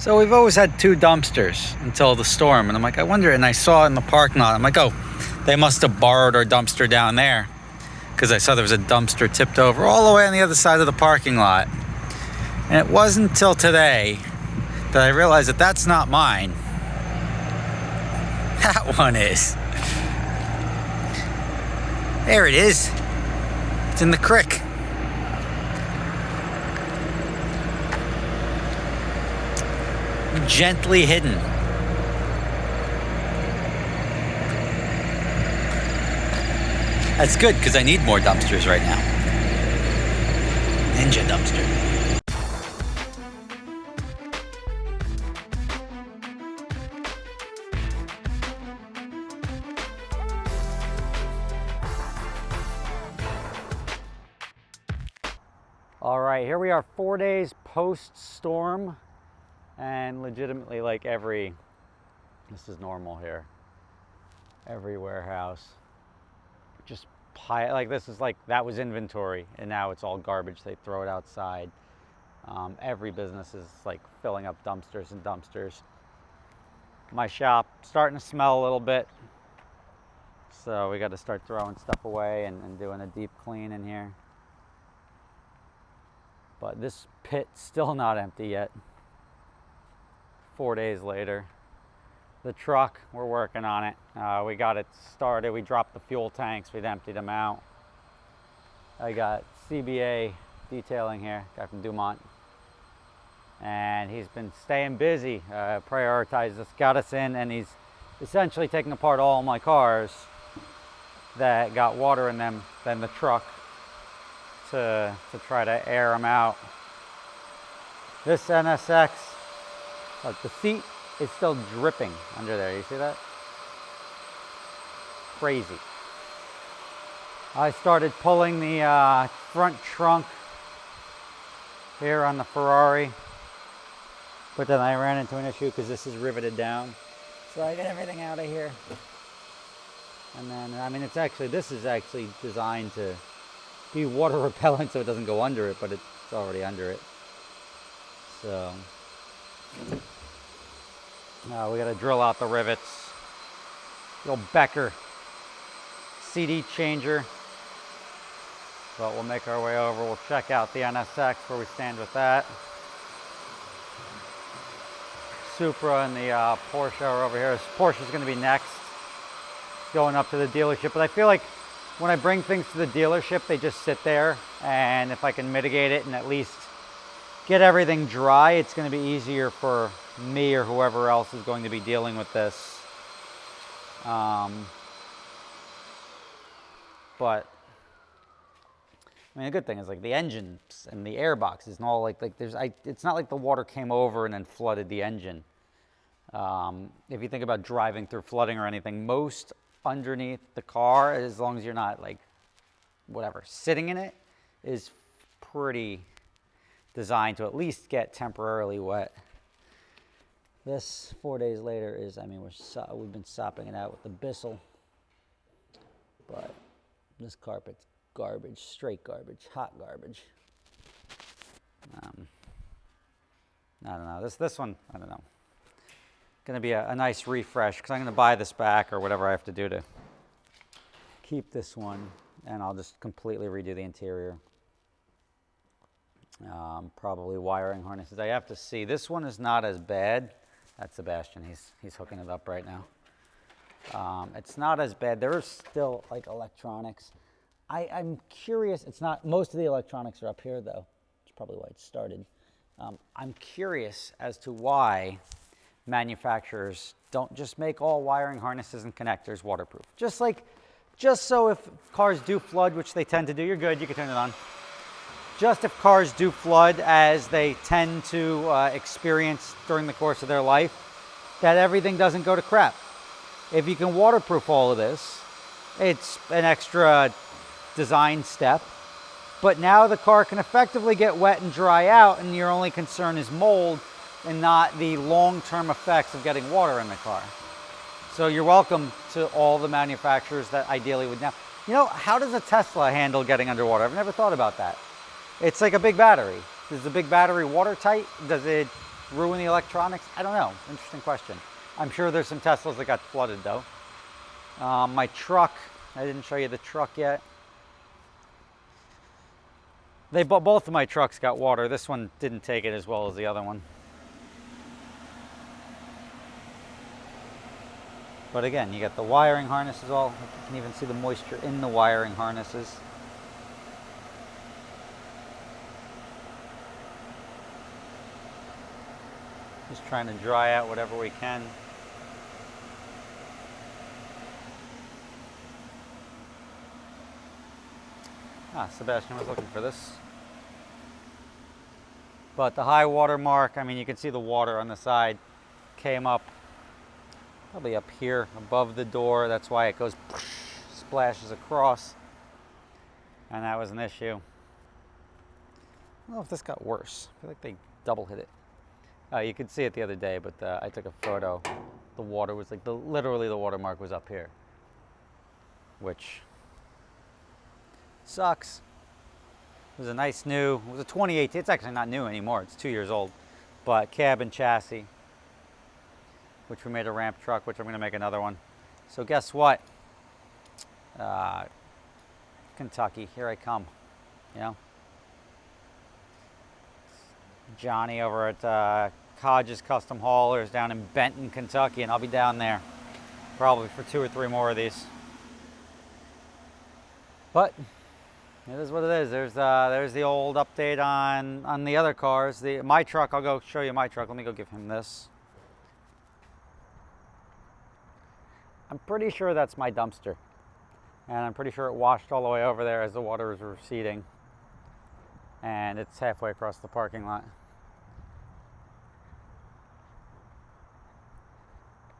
So we've always had two dumpsters until the storm, and I'm like, I wonder, and I saw in the parking lot, I'm like, oh, they must have borrowed our dumpster down there, because I saw there was a dumpster tipped over all the way on the other side of the parking lot. And it wasn't until today that I realized that that's not mine. That one is. There it is. It's in the creek. Gently hidden. That's good, because I need more dumpsters right now. Ninja dumpster. All right, here we are 4 days post-storm, and legitimately this is normal here. Every warehouse, just this is that was inventory, and now it's all garbage. They throw it outside. Every business is filling up dumpsters and dumpsters. My shop starting to smell a little bit, so we got to start throwing stuff away and doing a deep clean in here. But this pit's still not empty yet. 4 days later. The truck, we're working on it. We got it started. We dropped the fuel tanks. We'd emptied them out. I got CBA detailing here, guy from Dumont. And he's been staying busy, prioritized us, got us in, and he's essentially taking apart all my cars that got water in them, then the truck, to try to air them out. This NSX, the seat is still dripping under there. You see that? Crazy. I started pulling the front trunk here on the Ferrari, but then I ran into an issue because this is riveted down. So I got everything out of here. And then, this is actually designed to be water repellent so it doesn't go under it, but it's already under it. So we got to drill out the rivets. The old Becker CD changer. But we'll make our way over. We'll check out the NSX, where we stand with that. Supra and the Porsche are over here. This Porsche is going to be next, going up to the dealership. But I feel like when I bring things to the dealership, they just sit there. And if I can mitigate it and at least get everything dry, it's going to be easier for me or whoever else is going to be dealing with this. But the good thing is the engines and the air boxes and all it's not like the water came over and then flooded the engine. If you think about driving through flooding or anything, most underneath the car, as long as you're not sitting in it, is pretty designed to at least get temporarily wet. This 4 days later is, we've been sopping it out with the Bissell, but this carpet's garbage, straight garbage, hot garbage. I don't know, this one, I don't know. Gonna be a nice refresh, because I'm gonna buy this back or whatever I have to do to keep this one, and I'll just completely redo the interior. Probably wiring harnesses. I have to see. This one is not as bad. That's Sebastian. He's hooking it up right now. It's not as bad. There is still electronics. I'm curious. It's not. Most of the electronics are up here though. It's probably why it started. I'm curious as to why manufacturers don't just make all wiring harnesses and connectors waterproof. Just so if cars do flood, which they tend to do, you're good. You can turn it on. Just if cars do flood, as they tend to experience during the course of their life, that everything doesn't go to crap. If you can waterproof all of this, it's an extra design step. But now the car can effectively get wet and dry out, and your only concern is mold and not the long-term effects of getting water in the car. So you're welcome to all the manufacturers that ideally would now. How does a Tesla handle getting underwater? I've never thought about that. It's like a big battery. Is the big battery watertight? Does it ruin the electronics? I don't know. Interesting question. I'm sure there's some Teslas that got flooded though. My truck, I didn't show you the truck yet. Both of my trucks got water. This one didn't take it as well as the other one. But again, you got the wiring harnesses all. You can even see the moisture in the wiring harnesses. Just trying to dry out whatever we can. Sebastian was looking for this. But the high water mark, I mean, you can see the water on the side came up probably up here above the door. That's why it goes splashes across. And that was an issue. I don't know if this got worse. I feel like they double hit it. You could see it the other day, but I took a photo. The water was like, literally the watermark was up here, which sucks. It was a nice new, it was a 2018, it's actually not new anymore, it's 2 years old, but cab and chassis, which we made a ramp truck, which I'm gonna make another one. So guess what? Kentucky, here I come, you know? Johnny over at Hodges Custom Haulers down in Benton, Kentucky, and I'll be down there probably for 2 or 3 more of these. But it is what it is. There's the old update on the other cars. My truck, I'll go show you my truck. Let me go give him this. I'm pretty sure that's my dumpster. And I'm pretty sure it washed all the way over there as the water was receding. And it's halfway across the parking lot.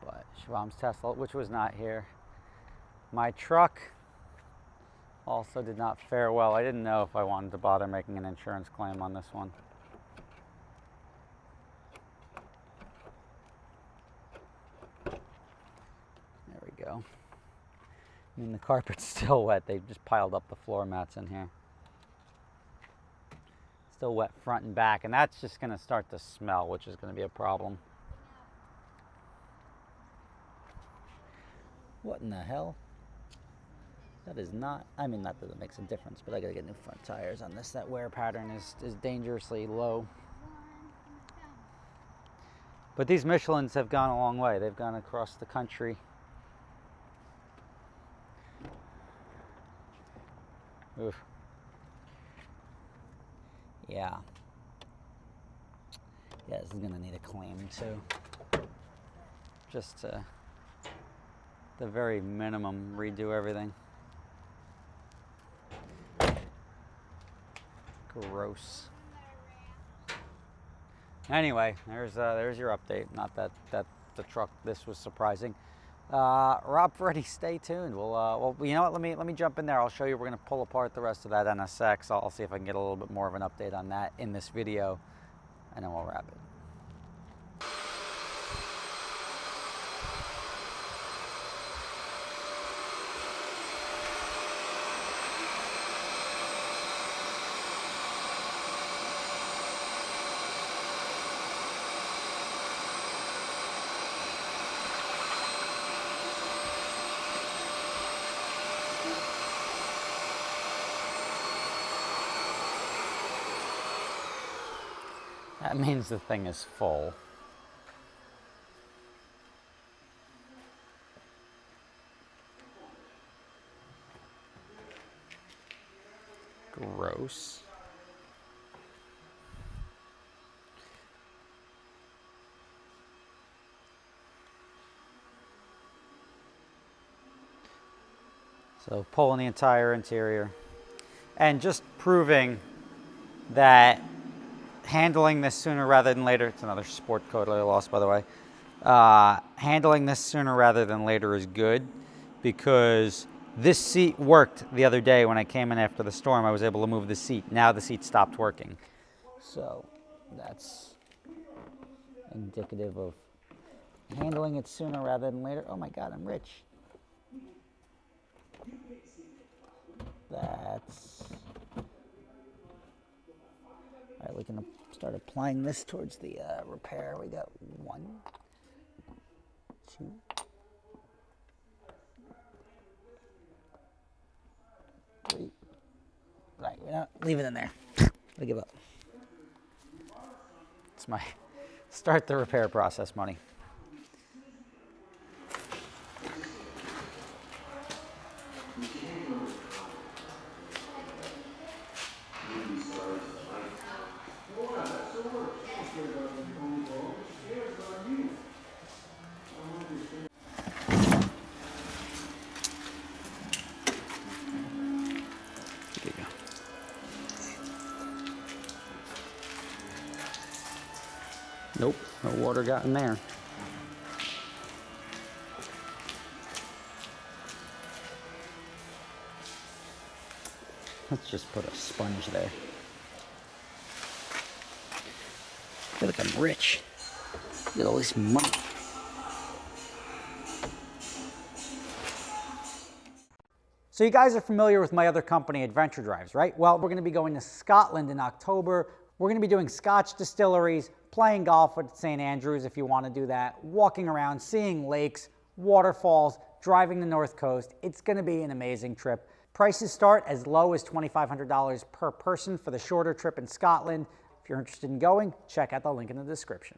But Schwab's Tesla, which was not here. My truck also did not fare well. I didn't know if I wanted to bother making an insurance claim on this one. There we go. I mean, the carpet's still wet. They've just piled up the floor mats in here. Still wet front and back, and that's just gonna start to smell, which is gonna be a problem. What in the hell? That is not, I mean, not that it makes a difference, but I gotta get new front tires on this. That wear pattern is dangerously low. But these Michelins have gone a long way. They've gone across the country. Oof. Yeah. Yeah, this is gonna need a claim too. Just to, the very minimum, redo everything. Gross. Anyway, there's your update. Not that the truck, this was surprising. Rob, Freddie, stay tuned. Well, you know what? Let me jump in there. I'll show you. We're gonna pull apart the rest of that NSX. I'll see if I can get a little bit more of an update on that in this video, and then we'll wrap it. That means the thing is full. Gross. So pulling the entire interior and just proving that handling this sooner rather than later, it's another sport code I lost, by the way. Handling this sooner rather than later is good, because this seat worked the other day when I came in after the storm. I was able to move the seat. Now the seat stopped working. So that's indicative of handling it sooner rather than later. Oh my God, I'm rich. That's... All right, we can Start applying this towards the repair. We got 1, 2. Right, we're not leaving it in there. I give up. It's my start the repair process money. Nope, no water got in there. Let's just put a sponge there. I feel like I'm rich. Get all this money. So you guys are familiar with my other company, Adventure Drives, right? Well, we're going to be going to Scotland in October. We're going to be doing Scotch distilleries, playing golf at St. Andrews if you want to do that, walking around, seeing lakes, waterfalls, driving the North Coast. It's going to be an amazing trip. Prices start as low as $2,500 per person for the shorter trip in Scotland. If you're interested in going, check out the link in the description.